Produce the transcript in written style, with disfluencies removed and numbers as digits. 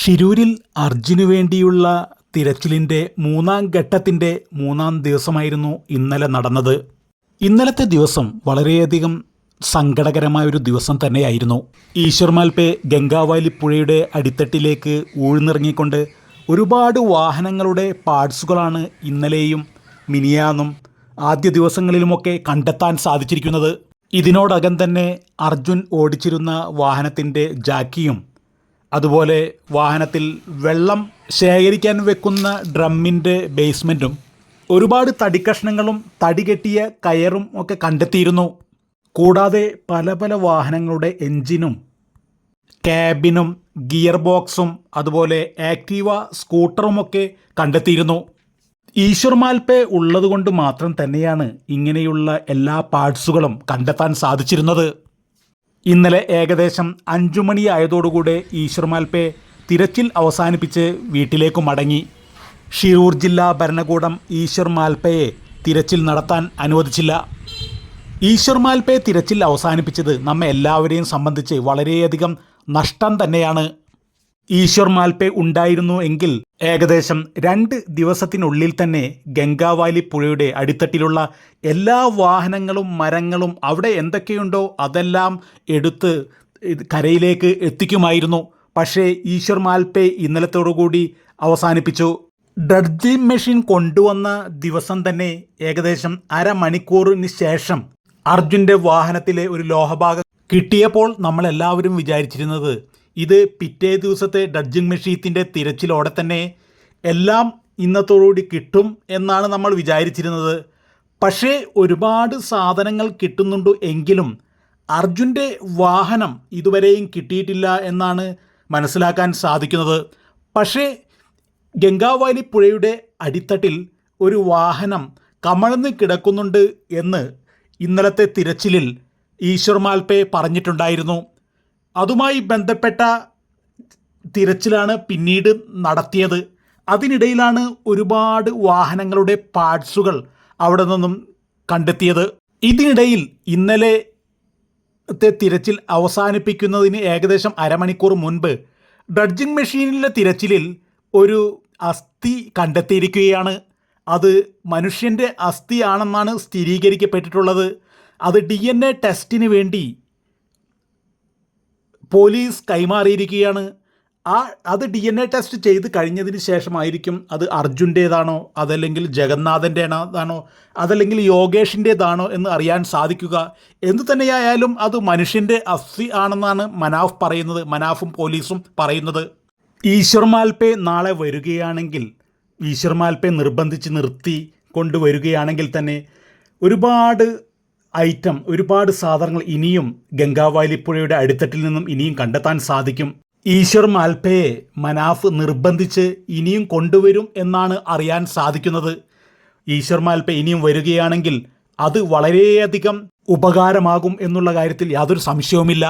ഷിരൂരിൽ അർജുനു വേണ്ടിയുള്ള തിരച്ചിലിൻ്റെ മൂന്നാം ഘട്ടത്തിൻ്റെ മൂന്നാം ദിവസമായിരുന്നു ഇന്നലെ നടന്നത്. ഇന്നലത്തെ ദിവസം വളരെയധികം സങ്കടകരമായൊരു ദിവസം തന്നെയായിരുന്നു. ഈശ്വർ മാൽപേ ഗംഗാവാലി പുഴയുടെ അടിത്തട്ടിലേക്ക് ഊഴ്ന്നിറങ്ങിക്കൊണ്ട് ഒരുപാട് വാഹനങ്ങളുടെ പാർട്സുകളാണ് ഇന്നലെയും മിനിയാന്നും ആദ്യ ദിവസങ്ങളിലുമൊക്കെ കണ്ടെത്താൻ സാധിച്ചിരിക്കുന്നത്. ഇതിനോടകം തന്നെ അർജുൻ ഓടിച്ചിരുന്ന വാഹനത്തിൻ്റെ ജാക്കിയും അതുപോലെ വാഹനത്തിൽ വെള്ളം ശേഖരിക്കാൻ വെക്കുന്ന ഡ്രമ്മിൻ്റെ ബേസ്മെൻറ്റും ഒരുപാട് തടിക്കഷ്ണങ്ങളും തടികെട്ടിയ കയറും ഒക്കെ കണ്ടെത്തിയിരുന്നു. കൂടാതെ പല പല വാഹനങ്ങളുടെ എൻജിനും ക്യാബിനും ഗിയർ ബോക്സും അതുപോലെ ആക്റ്റീവ സ്കൂട്ടറുമൊക്കെ കണ്ടെത്തിയിരുന്നു. ഈശ്വർ മാൽപേ ഉള്ളതുകൊണ്ട് മാത്രം തന്നെയാണ് ഇങ്ങനെയുള്ള എല്ലാ പാർട്സുകളും കണ്ടെത്താൻ സാധിച്ചിരുന്നത്. ഇന്നലെ ഏകദേശം 5 മണിയായതോടുകൂടെ ഈശ്വർ മാൽപേ തിരച്ചിൽ അവസാനിപ്പിച്ച് വീട്ടിലേക്ക് മടങ്ങി. ഷിരൂർ ജില്ലാ ഭരണകൂടം ഈശ്വർ മാൽപേയെ തിരച്ചിൽ നടത്താൻ അനുവദിച്ചില്ല. ഈശ്വർ മാൽപേ തിരച്ചിൽ അവസാനിപ്പിച്ചത് നമ്മെ എല്ലാവരെയും സംബന്ധിച്ച് വളരെയധികം നഷ്ടം തന്നെയാണ്. ഈശ്വർ മാൽപേ ഉണ്ടായിരുന്നു എങ്കിൽ ഏകദേശം 2 ദിവസത്തിനുള്ളിൽ തന്നെ ഗംഗാവാലി പുഴയുടെ അടിത്തട്ടിലുള്ള എല്ലാ വാഹനങ്ങളും മരങ്ങളും അവിടെ എന്തൊക്കെയുണ്ടോ അതെല്ലാം എടുത്ത് കരയിലേക്ക് എത്തിക്കുമായിരുന്നു. പക്ഷേ ഈശ്വർ മാൽപേ ഇന്നലത്തോടുകൂടി അവസാനിപ്പിച്ചു. ഡ്രഡ്ജിംഗ് മെഷീൻ കൊണ്ടുവന്ന ദിവസം തന്നെ ഏകദേശം അരമണിക്കൂറിന് ശേഷം അർജുൻ്റെ വാഹനത്തിലെ ഒരു ലോഹഭാഗം കിട്ടിയപ്പോൾ നമ്മളെല്ലാവരും വിചാരിച്ചിരുന്നത് ഇത് പിറ്റേ ദിവസത്തെ ഡ്രഡ്ജിംഗ് മെഷീൻ്റെ തിരച്ചിലോടെ തന്നെ എല്ലാം ഇന്നത്തോടുകൂടി കിട്ടും എന്നാണ് നമ്മൾ വിചാരിച്ചിരുന്നത്. പക്ഷേ ഒരുപാട് സാധനങ്ങൾ കിട്ടുന്നുണ്ട് എങ്കിലും അർജുൻ്റെ വാഹനം ഇതുവരെയും കിട്ടിയിട്ടില്ല എന്നാണ് മനസ്സിലാക്കാൻ സാധിക്കുന്നത്. പക്ഷേ ഗംഗാവാലി പുഴയുടെ അടിത്തട്ടിൽ ഒരു വാഹനം കമഴ്ന്ന് കിടക്കുന്നുണ്ട് എന്ന് ഇന്നലത്തെ തിരച്ചിലിൽ ഈശ്വർ മാൽപേ പറഞ്ഞിട്ടുണ്ടായിരുന്നു. അതുമായി ബന്ധപ്പെട്ട തിരച്ചിലാണ് പിന്നീട് നടത്തിയത്. അതിനിടയിലാണ് ഒരുപാട് വാഹനങ്ങളുടെ പാർട്സുകൾ അവിടെ നിന്നും കണ്ടെത്തിയത്. ഇതിനിടയിൽ ഇന്നലത്തെ തിരച്ചിൽ അവസാനിപ്പിക്കുന്നതിന് ഏകദേശം അരമണിക്കൂർ മുൻപ് ഡ്രഡ്ജിംഗ് മെഷീനിലെ തിരച്ചിലിൽ ഒരു അസ്ഥി കണ്ടെത്തിയിരിക്കുകയാണ്. അത് മനുഷ്യൻ്റെ അസ്ഥിയാണെന്നാണ് സ്ഥിരീകരിക്കപ്പെട്ടിട്ടുള്ളത്. അത് DNA ടെസ്റ്റിന് വേണ്ടി പോലീസ് കൈമാറിയിരിക്കുകയാണ്. അത് DNA ടെസ്റ്റ് ചെയ്ത് കഴിഞ്ഞതിന് ശേഷമായിരിക്കും അത് അർജുൻ്റേതാണോ അതല്ലെങ്കിൽ ജഗന്നാഥൻ്റേതാണോ അതല്ലെങ്കിൽ യോഗേഷിൻ്റേതാണോ എന്ന് അറിയാൻ സാധിക്കുക. എന്തു തന്നെയായാലും അത് മനുഷ്യൻ്റെ അസ്ഥി ആണെന്നാണ് മനാഫും പോലീസും പറയുന്നത്. ഈശ്വർ മാൽപേ നാളെ വരികയാണെങ്കിൽ ഈശ്വർ മാൽപേ നിർബന്ധിച്ച് നിർത്തി കൊണ്ടുവരികയാണെങ്കിൽ തന്നെ ഒരുപാട് സാധനങ്ങൾ ഇനിയും ഗംഗാവാലി പുഴയുടെ അടിത്തട്ടിൽ നിന്നും ഇനിയും കണ്ടെത്താൻ സാധിക്കും. ഈശ്വർ മാൽപേയെ മനാഫ് നിർബന്ധിച്ച് ഇനിയും കൊണ്ടുവരും എന്നാണ് അറിയാൻ സാധിക്കുന്നത്. ഈശ്വർ മാൽപേ ഇനിയും വരികയാണെങ്കിൽ അത് വളരെയധികം ഉപകാരമാകും എന്നുള്ള കാര്യത്തിൽ യാതൊരു സംശയവുമില്ല.